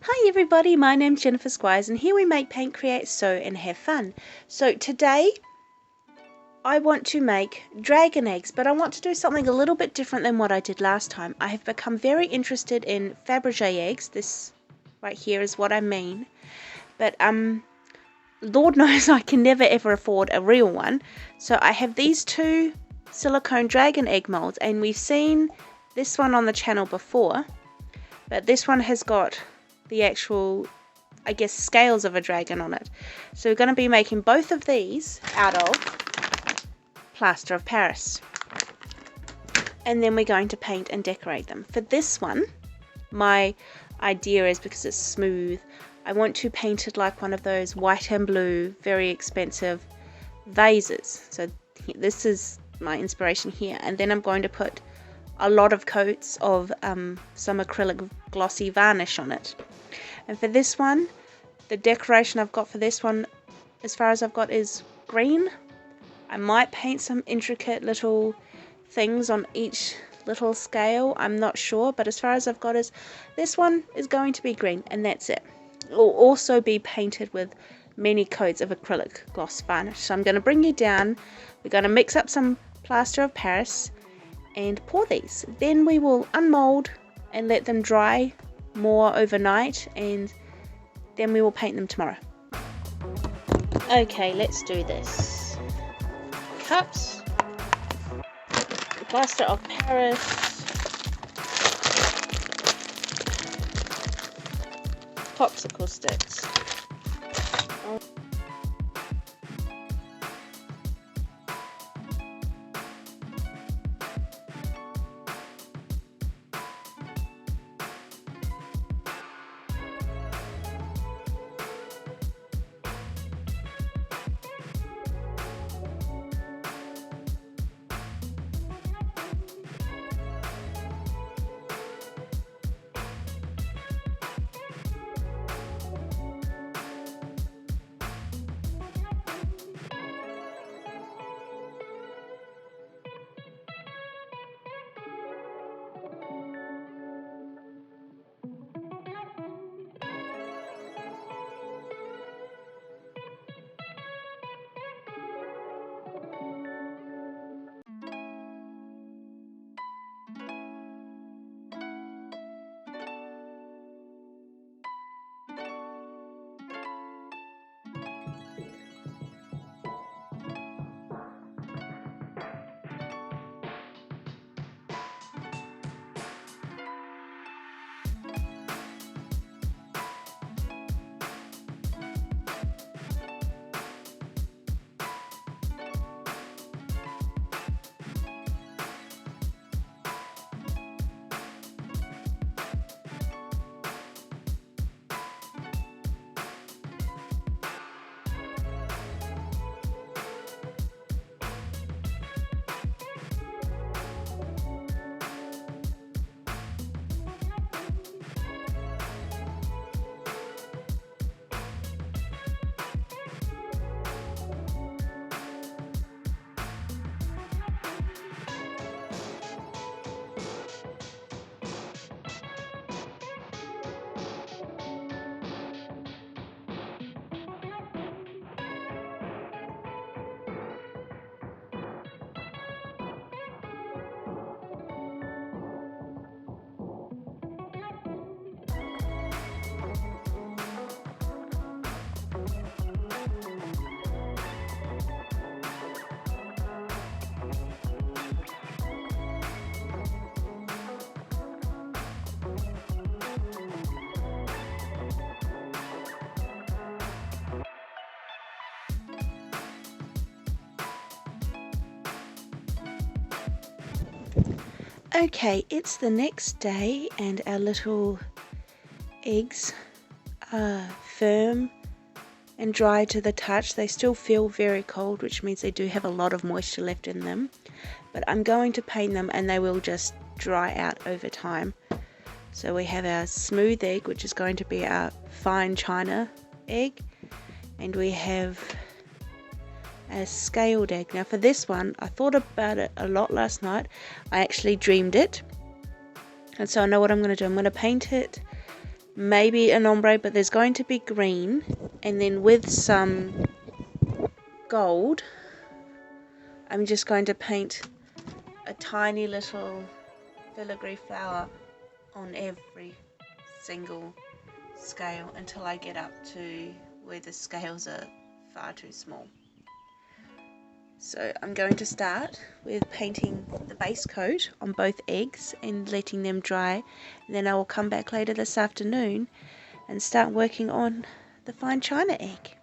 Hi everybody, my name's Jennifer Squires and here we make, paint, create, sew and have fun. So today I want to make dragon eggs, but I want to do something a little bit different than what I did last time. I have become very interested in Faberge eggs. This right here is what I mean. But Lord knows I can never ever afford a real one. So I have these two silicone dragon egg molds, and we've seen this one on the channel before. But this one has got the actual, I guess, scales of a dragon on it. So we're going to be making both of these out of plaster of Paris. And then we're going to paint and decorate them. For this one, my idea is, because it's smooth, I want to paint it like one of those white and blue, very expensive vases. So this is my inspiration here. And then I'm going to put a lot of coats of some acrylic glossy varnish on it. And for this one, the decoration I've got for this one, as far as I've got, is green. I might paint some intricate little things on each little scale, I'm not sure, but as far as I've got is, this one is going to be green, and that's it. It will also be painted with many coats of acrylic gloss varnish. So I'm going to bring you down, we're going to mix up some plaster of Paris and pour these. Then we will unmold and let them dry more overnight, and then we will paint them tomorrow. Okay, let's do this. Cups, plaster of Paris, popsicle sticks. Okay, it's the next day and our little eggs are firm and dry to the touch. They still feel very cold, which means they do have a lot of moisture left in them. But I'm going to paint them and they will just dry out over time. So we have our smooth egg, which is going to be our fine china egg. And we have a scaled egg. Now for this one, I thought about it a lot last night. I actually dreamed it, and so I know what I'm going to do. I'm going to paint it maybe an ombre, but there's going to be green, and then with some gold I'm just going to paint a tiny little filigree flower on every single scale until I get up to where the scales are far too small. So I'm going to start with painting the base coat on both eggs and letting them dry, and then I will come back later this afternoon and start working on the fine china egg.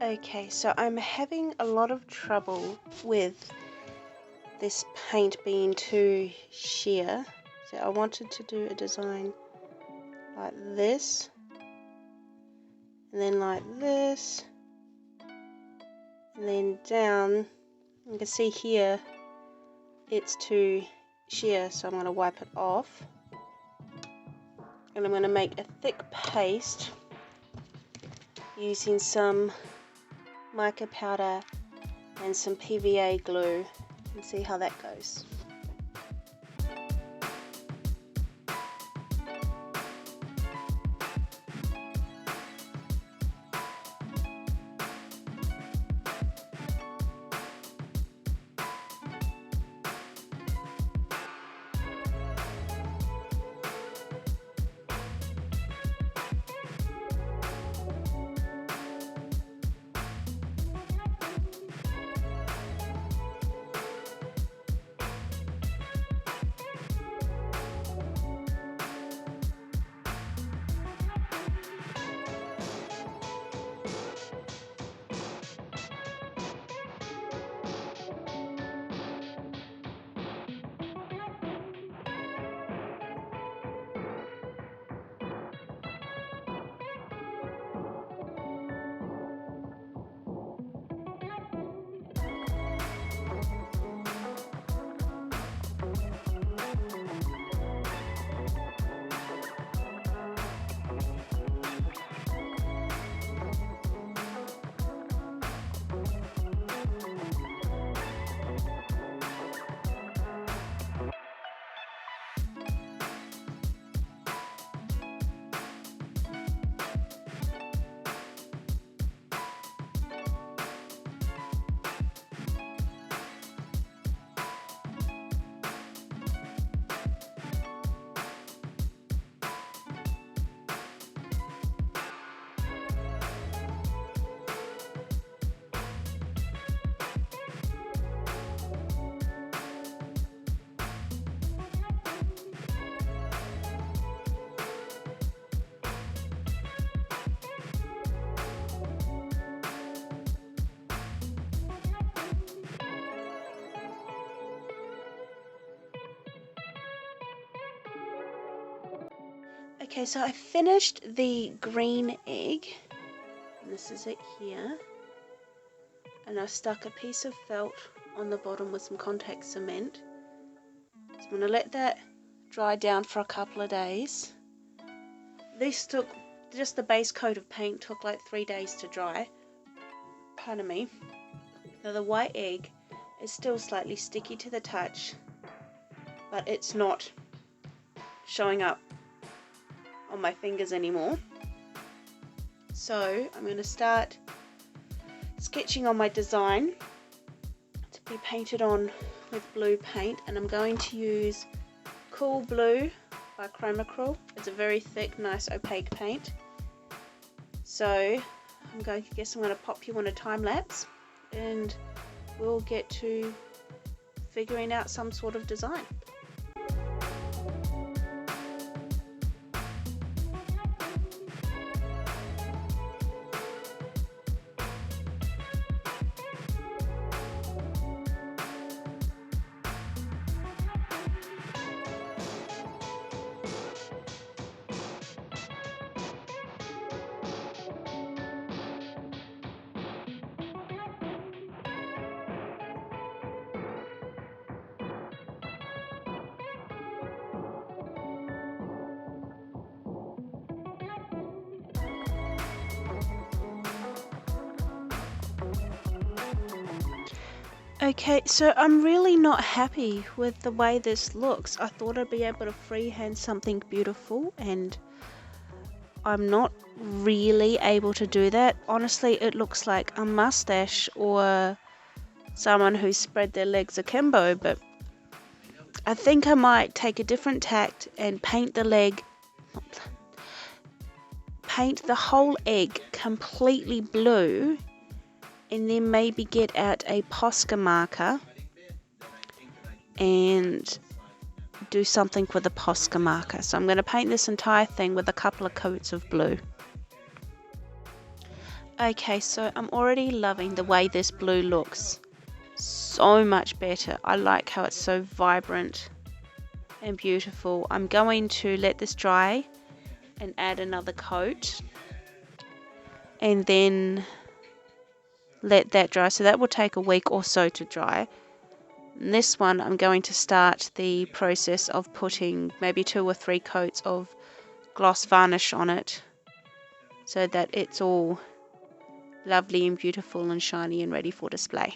Okay, so I'm having a lot of trouble with this paint being too sheer. So I wanted to do a design like this, and then like this, and then down. You can see here it's too sheer, so I'm going to wipe it off. And I'm going to make a thick paste using some mica powder and some PVA glue, and see how that goes. Okay, so I finished the green egg, and this is it here, and I stuck a piece of felt on the bottom with some contact cement. So I'm going to let that dry down for a couple of days. This took, just the base coat of paint took like 3 days to dry. Pardon me. Now the white egg is still slightly sticky to the touch, but it's not showing up on my fingers anymore. So I'm going to start sketching on my design to be painted on with blue paint, and I'm going to use Cool Blue by Chromacryl. It's a very thick, nice opaque paint. So I'm going to pop you on a time lapse and we'll get to figuring out some sort of design. Okay, so I'm really not happy with the way this looks. I thought I'd be able to freehand something beautiful, and I'm not really able to do that. Honestly, it looks like a mustache or someone who spread their legs akimbo, but I think I might take a different tact and paint the whole egg completely blue, and then maybe get out a Posca marker and do something with a Posca marker. So I'm going to paint this entire thing with a couple of coats of blue. Okay, so I'm already loving the way this blue looks. So much better. I like how it's so vibrant and beautiful. I'm going to let this dry and add another coat, and then let that dry. So that will take a week or so to dry. And this one I'm going to start the process of putting maybe 2 or 3 coats of gloss varnish on it, so that it's all lovely and beautiful and shiny and ready for display.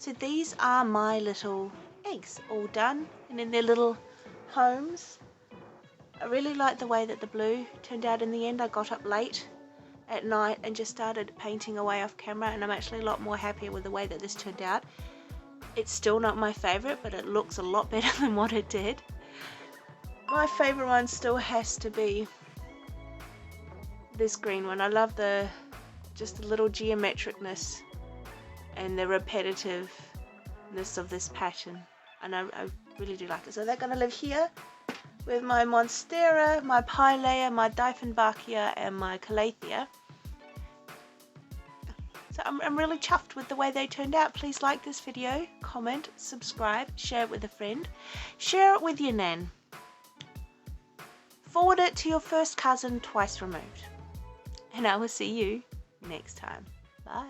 So these are my little eggs all done and in their little homes. I really like the way that the blue turned out in the end. I got up late at night and just started painting away off camera, and I'm actually a lot more happier with the way that this turned out. It's still not my favorite, but it looks a lot better than what it did. My favorite one still has to be this green one. I love just the little geometricness and the repetitiveness of this pattern, and I really do like it. So they're going to live here with my Monstera, my Pilea, my Dieffenbachia, and my Calathea. So I'm really chuffed with the way they turned out. Please like this video, comment, subscribe, share it with a friend, share it with your nan. Forward it to your first cousin twice removed. And I will see you next time. Bye.